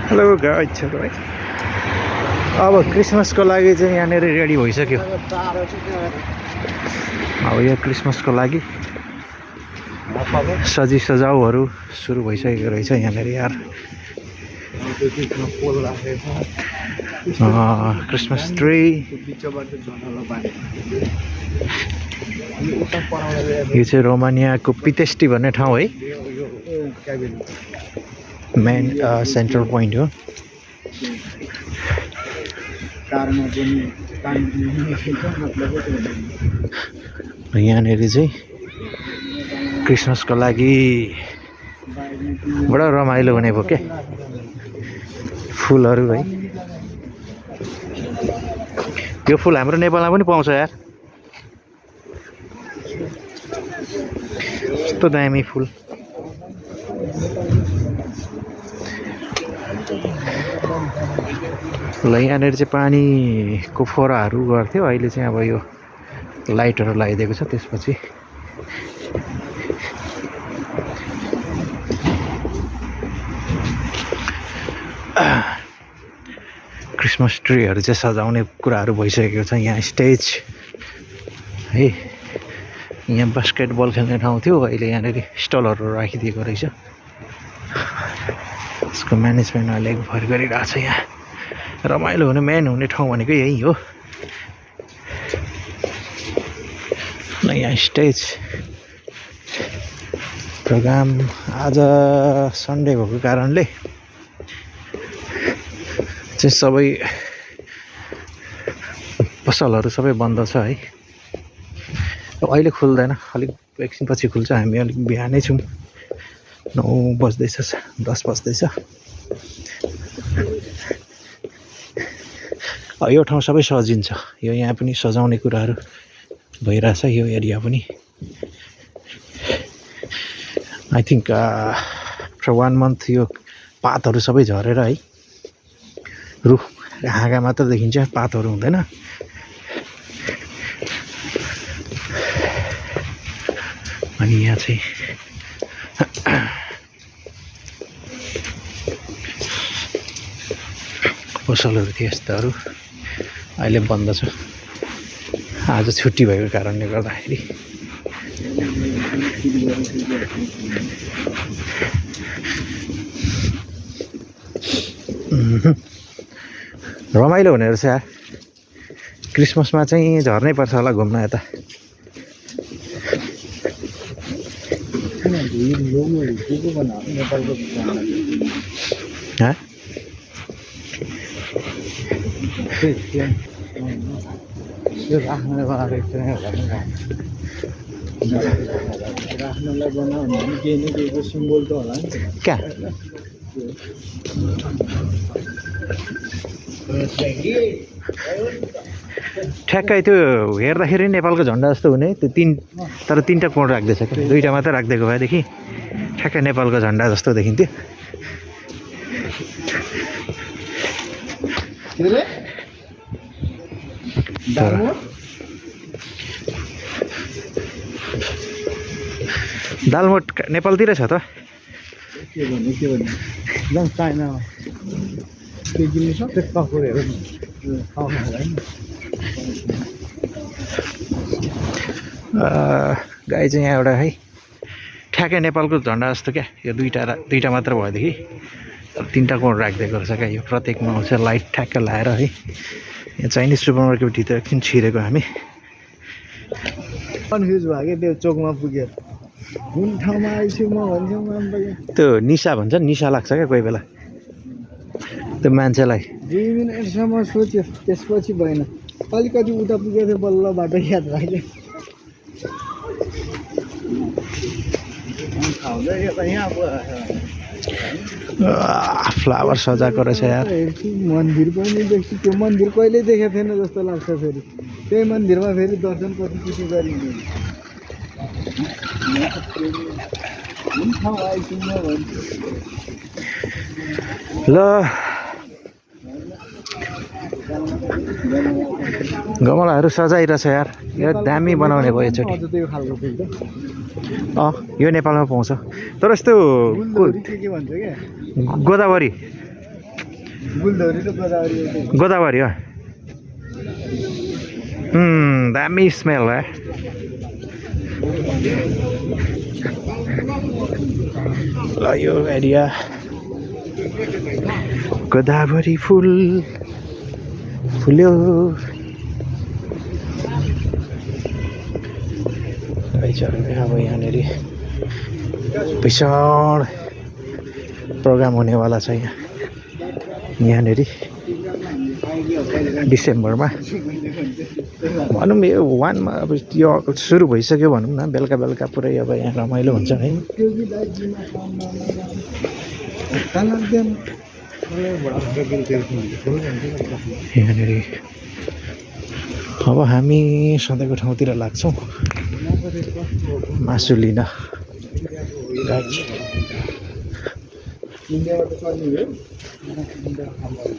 Hello गाइजहरु है अब क्रिसमसको लागि चाहिँ यहाँनेर रेडी भइसक्यो। अब यो क्रिसमसको लागि सजी सजाउहरू सुरु भइसकेको रहेछ यहाँनेर यार। क्रिसमस ट्री यो चाहिँ रोमानियाको पितेस्टी भन्ने ठाउँ है, मेन सेन्ट्रल पोइन्ट हो। यहाँनेर चाहिँ क्रिसमसको लागि बडा रमाइलो हुने भयो के फुलहरू है। यो फुल हाम्रो नेपालमा पनि पाउँछ यार, कस्तो दामी फुल। ल यहाँनिर चाहिँ पानीको फोराहरू गर्थ्यो, अहिले चाहिँ अब यो लाइटहरू लगाइदिएको छ। त्यसपछि क्रिसमस ट्रीहरू चाहिँ सजाउने कुराहरू भइसकेको छ। यहाँ स्टेज है, यहाँ बास्केटबल खेल्ने ठाउँ थियो, अहिले यहाँनिर स्टलहरू राखिदिएको रहेछ। यसको म्यानेजमेन्ट अहिले भर गरिरहेको छ। यहाँ रमाइलो हुने मेन हुने ठाउँ भनेको यही हो। यहाँ स्टेज प्रोग्राम आज सन्डे भएको कारणले चाहिँ सबै पसलहरू सबै बन्द छ है। अहिले खुल्दैन, अलिक एकछिनपछि खुल्छ। हामी अलिक बिहानै छौँ, 9 बज्दैछ, 10 बज्दैछ। यो ठाउँ सबै सजिन्छ। यो यहाँ पनि सजाउने कुराहरू भइरहेछ। यो एरिया पनि आई थिङ्क आफ्टर 1 मन्थ यो पातहरू सबै झरेर है, रुख हाँगा मात्र देखिन्छ, पातहरू हुँदैन। अनि यहाँ चाहिँ पसलहरू थिए यस्ताहरू, अहिले बन्द छ। आज छुट्टी भएको कारणले गर्दाखेरि रमाइलो हुने रहेछ यार। क्रिसमसमा चाहिँ झर्नै पर्छ होला घुम्न यता। राख्नलाई बनायो भने केही न केहीको सिम्बोल त होला नि क्या ठ्याक्कै त्यो हेर्दाखेरि नेपालको झन्डा जस्तो हुने त्यो तर 3टा कोण राख्दैछ क्या, 2टा मात्र राखिदिएको भएदेखि ठ्याक्कै नेपालको झन्डा जस्तो देखिन्थ्यो। दालमोट नेपालतिर छ त के भन्ने चाइनामा के किन्नु सक्छ पकौडीहरू गाई चाहिँ यहाँ एउटा है ठ्याक्कै नेपालको झन्डा जस्तो क्या। यो 2टा मात्र भएदेखि 3टा कोण राखिदिएको रहेछ क्या। यो प्रत्येकमा आउँछ लाइट ठ्याक्कै लाएर है। यहाँ चाइनिज सुपर मार्केटभित्र एकछिन छिरेको हामी, कन्फ्युज भयो क्या। त्यो चोकमा पुगेर कुन ठाउँमा आइछु म भन्छु, त्यो निसा भन्छ, निसा लाग्छ क्या कोही बेला त्यो मान्छेलाई। 2 मिनटसम्म सोच्यो, त्यसपछि भएन। अलिकति उता पुगेको थियो, बल्ल बाटो याद राख्यो। फ्लावर सजाएको रहेछ यार। मन्दिर पनि देख्छु, त्यो मन्दिर कहिले देखेको थिएन जस्तो लाग्छ। फेरि त्यही मन्दिरमा फेरि दर्शन पछि गरिन्छ। ल गमलाहरू सजाइरहेछ यार यो दामी बनाउने भयो एकचोटि अझ त्यो खालको देख्दा यो नेपालमा पाउँछ तर यस्तो गुलदौरी के भन्छ क्या गोदावरी गुलदौरी र गोदावरी एउटै गोदावरी हो दामी स्मेल है ल यो एरिया गोदावरी फुल फुल्यो अब यहाँनिर विशाल प्रोग्राम हुनेवाला छ यहाँनिर डिसेम्बरमा भनौँ यो वानमा अब यो सुरु भइसक्यो भनौँ न बेलुका बेलुका पुरै अब यहाँ रमाइलो हुन्छ है यहाँनिर अब हामी सधैँको ठाउँतिर लाग्छौँ मासु लिन इन्डियाबाट चल्ने हो